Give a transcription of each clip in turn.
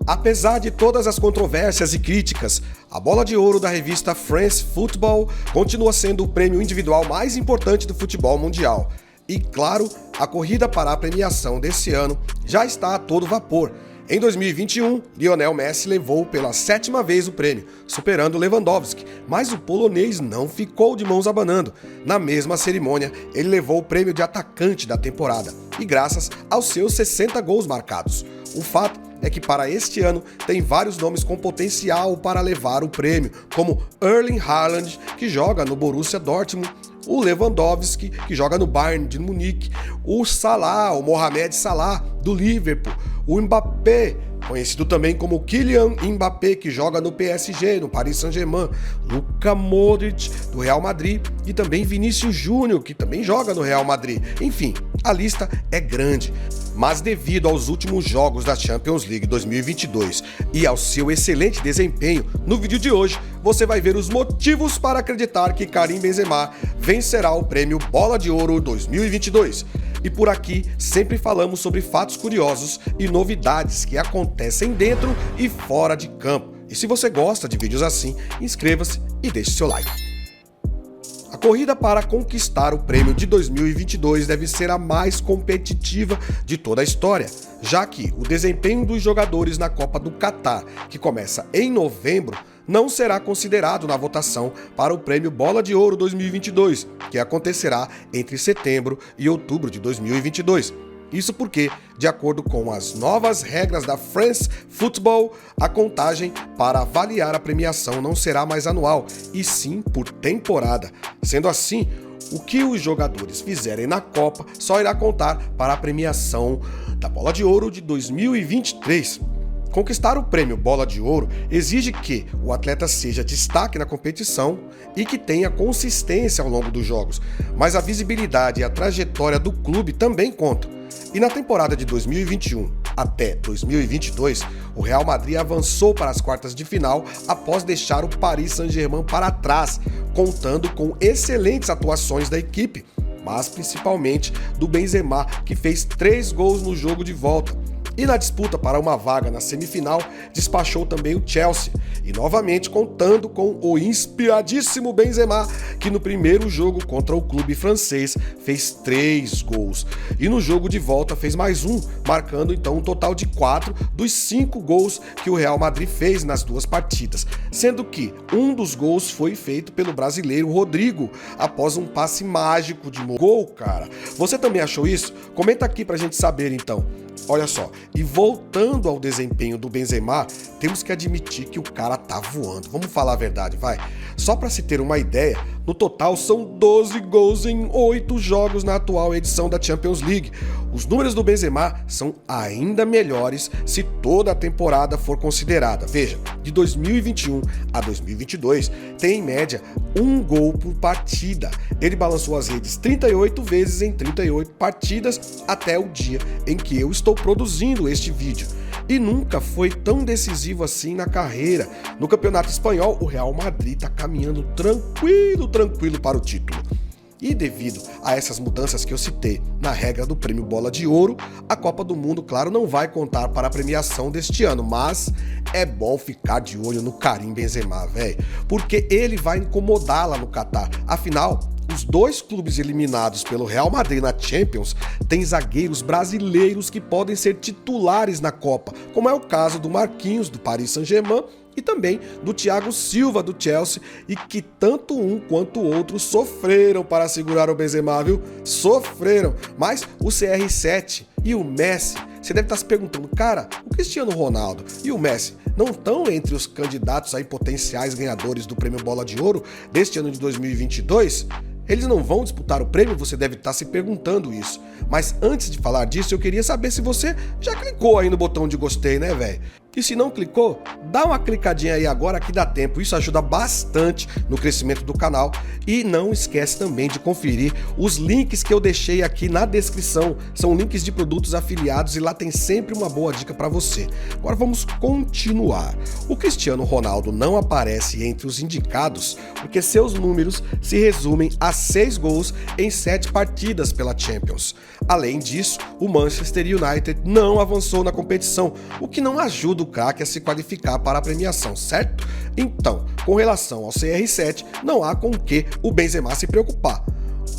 Apesar de todas as controvérsias e críticas, a Bola de Ouro da revista France Football continua sendo o prêmio individual mais importante do futebol mundial. E claro, a corrida para a premiação desse ano já está a todo vapor. Em 2021, Lionel Messi levou pela 7ª vez o prêmio, superando Lewandowski, mas o polonês não ficou de mãos abanando. Na mesma cerimônia, ele levou o prêmio de atacante da temporada, e graças aos seus 60 gols marcados. O fato é que para este ano tem vários nomes com potencial para levar o prêmio, como Erling Haaland, que joga no Borussia Dortmund, o Lewandowski, que joga no Bayern de Munique, o Salah, o Mohamed Salah, do Liverpool, o Mbappé, conhecido também como Kylian Mbappé, que joga no PSG, no Paris Saint-Germain, Luka Modric, do Real Madrid, e também Vinícius Júnior, que também joga no Real Madrid. Enfim, a lista é grande. Mas devido aos últimos jogos da Champions League 2022 e ao seu excelente desempenho, no vídeo de hoje você vai ver os motivos para acreditar que Karim Benzema vencerá o prêmio Bola de Ouro 2022. E por aqui sempre falamos sobre fatos curiosos e novidades que acontecem dentro e fora de campo. E se você gosta de vídeos assim, inscreva-se e deixe seu like. A corrida para conquistar o prêmio de 2022 deve ser a mais competitiva de toda a história, já que o desempenho dos jogadores na Copa do Catar, que começa em novembro, não será considerado na votação para o prêmio Bola de Ouro 2022, que acontecerá entre setembro e outubro de 2022. Isso porque, de acordo com as novas regras da France Football, a contagem para avaliar a premiação não será mais anual, e sim por temporada. Sendo assim, o que os jogadores fizerem na Copa só irá contar para a premiação da Bola de Ouro de 2023. Conquistar o prêmio Bola de Ouro exige que o atleta seja destaque na competição e que tenha consistência ao longo dos jogos, mas a visibilidade e a trajetória do clube também contam. E na temporada de 2021 até 2022, o Real Madrid avançou para as quartas de final após deixar o Paris Saint-Germain para trás, contando com excelentes atuações da equipe, mas principalmente do Benzema, que fez 3 gols no jogo de volta. E na disputa para uma vaga na semifinal, despachou também o Chelsea, e novamente contando com o inspiradíssimo Benzema, que no primeiro jogo contra o clube francês fez 3 gols, e no jogo de volta fez mais um, marcando então um total de 4 dos 5 gols que o Real Madrid fez nas 2 partidas, sendo que um dos gols foi feito pelo brasileiro Rodrigo, após um passe mágico de gol, cara. Você também achou isso? Comenta aqui pra gente saber então. Olha só, e voltando ao desempenho do Benzema, temos que admitir que o cara tá voando. Vamos falar a verdade, vai? Só para se ter uma ideia, no total são 12 gols em 8 jogos na atual edição da Champions League. Os números do Benzema são ainda melhores se toda a temporada for considerada. Veja, de 2021 a 2022, tem em média 1 gol por partida. Ele balançou as redes 38 vezes em 38 partidas até o dia em que eu estou produzindo este vídeo. E nunca foi tão decisivo assim na carreira. No Campeonato Espanhol, o Real Madrid está caminhando tranquilo para o título. E devido a essas mudanças que eu citei na regra do prêmio Bola de Ouro, a Copa do Mundo, claro, não vai contar para a premiação deste ano, mas é bom ficar de olho no Karim Benzema, velho, porque ele vai incomodar lá no Catar. Afinal, os 2 clubes eliminados pelo Real Madrid na Champions têm zagueiros brasileiros que podem ser titulares na Copa, como é o caso do Marquinhos, do Paris Saint-Germain, e também do Thiago Silva, do Chelsea, e que tanto um quanto o outro sofreram para segurar o Benzema, viu? Sofreram, mas o CR7 e o Messi, você deve estar se perguntando, cara, o Cristiano Ronaldo e o Messi não estão entre os candidatos aí potenciais ganhadores do prêmio Bola de Ouro deste ano de 2022? Eles não vão disputar o prêmio? Você deve estar se perguntando isso. Mas antes de falar disso, eu queria saber se você já clicou aí no botão de gostei, né, velho? E se não clicou, dá uma clicadinha aí agora que dá tempo, isso ajuda bastante no crescimento do canal. E não esquece também de conferir os links que eu deixei aqui na descrição, são links de produtos afiliados e lá tem sempre uma boa dica para você. Agora vamos continuar. O Cristiano Ronaldo não aparece entre os indicados porque seus números se resumem a 6 gols em 7 partidas pela Champions. Além disso, o Manchester United não avançou na competição, o que não ajuda segundo craque a se qualificar para a premiação, certo? Então, com relação ao CR7, não há com o que o Benzema se preocupar.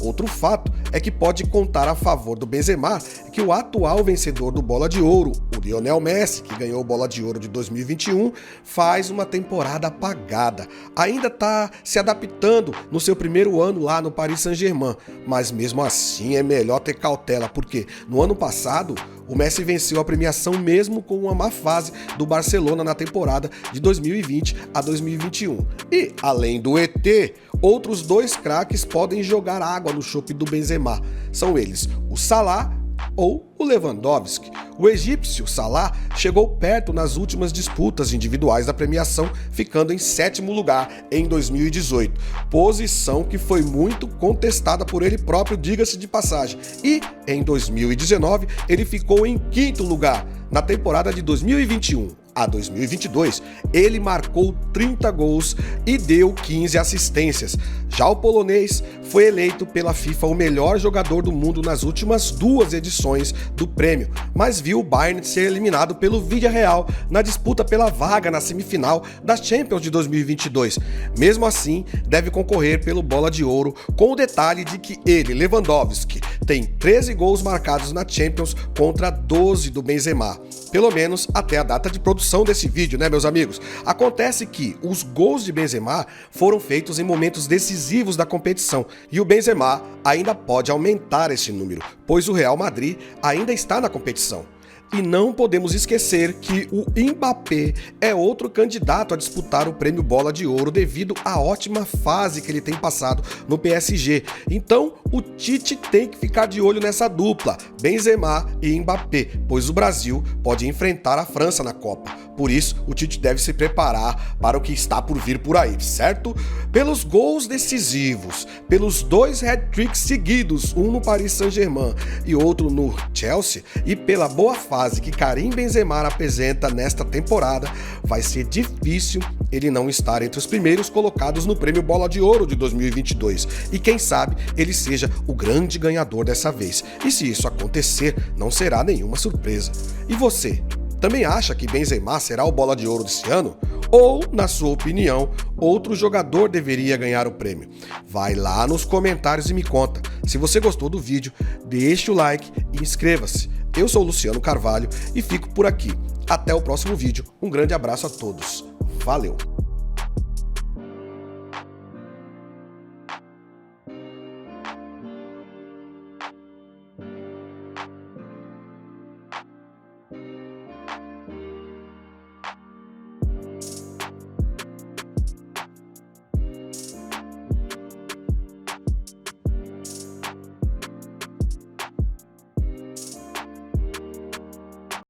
Outro fato é que pode contar a favor do Benzema que o atual vencedor do Bola de Ouro, o Lionel Messi, que ganhou o Bola de Ouro de 2021, faz uma temporada apagada. Ainda está se adaptando no seu primeiro ano lá no Paris Saint-Germain, mas mesmo assim é melhor ter cautela, porque no ano passado o Messi venceu a premiação mesmo com uma má fase do Barcelona na temporada de 2020 a 2021. E, além do ET, outros dois craques podem jogar água no chope do Benzema. São eles o Salah ou o Lewandowski. O egípcio Salah chegou perto nas últimas disputas individuais da premiação, ficando em 7º lugar em 2018, posição que foi muito contestada por ele próprio, diga-se de passagem. E em 2019 ele ficou em 5º lugar. Na temporada de 2021 a 2022, ele marcou 30 gols e deu 15 assistências. Já o polonês foi eleito pela FIFA o melhor jogador do mundo nas últimas 2 edições do prêmio, mas viu o Bayern ser eliminado pelo Villarreal na disputa pela vaga na semifinal da Champions de 2022. Mesmo assim, deve concorrer pelo Bola de Ouro, com o detalhe de que ele, Lewandowski, tem 13 gols marcados na Champions contra 12 do Benzema. Pelo menos até a data de produção desse vídeo, né, meus amigos? Acontece que os gols de Benzema foram feitos em momentos decisivos da competição e o Benzema ainda pode aumentar esse número, pois o Real Madrid ainda está na competição. E não podemos esquecer que o Mbappé é outro candidato a disputar o prêmio Bola de Ouro devido à ótima fase que ele tem passado no PSG. Então, o Tite tem que ficar de olho nessa dupla, Benzema e Mbappé, pois o Brasil pode enfrentar a França na Copa. Por isso, o Tite deve se preparar para o que está por vir por aí, certo? Pelos gols decisivos, pelos 2 hat-tricks seguidos, um no Paris Saint-Germain e outro no Chelsea, e pela boa fase que Karim Benzema apresenta nesta temporada, vai ser difícil ele não estar entre os primeiros colocados no prêmio Bola de Ouro de 2022. E quem sabe ele seja o grande ganhador dessa vez. E se isso acontecer, não será nenhuma surpresa. E você? Também acha que Benzema será o Bola de Ouro desse ano? Ou, na sua opinião, outro jogador deveria ganhar o prêmio? Vai lá nos comentários e me conta. Se você gostou do vídeo, deixe o like e inscreva-se. Eu sou o Luciano Carvalho e fico por aqui. Até o próximo vídeo. Um grande abraço a todos. Valeu!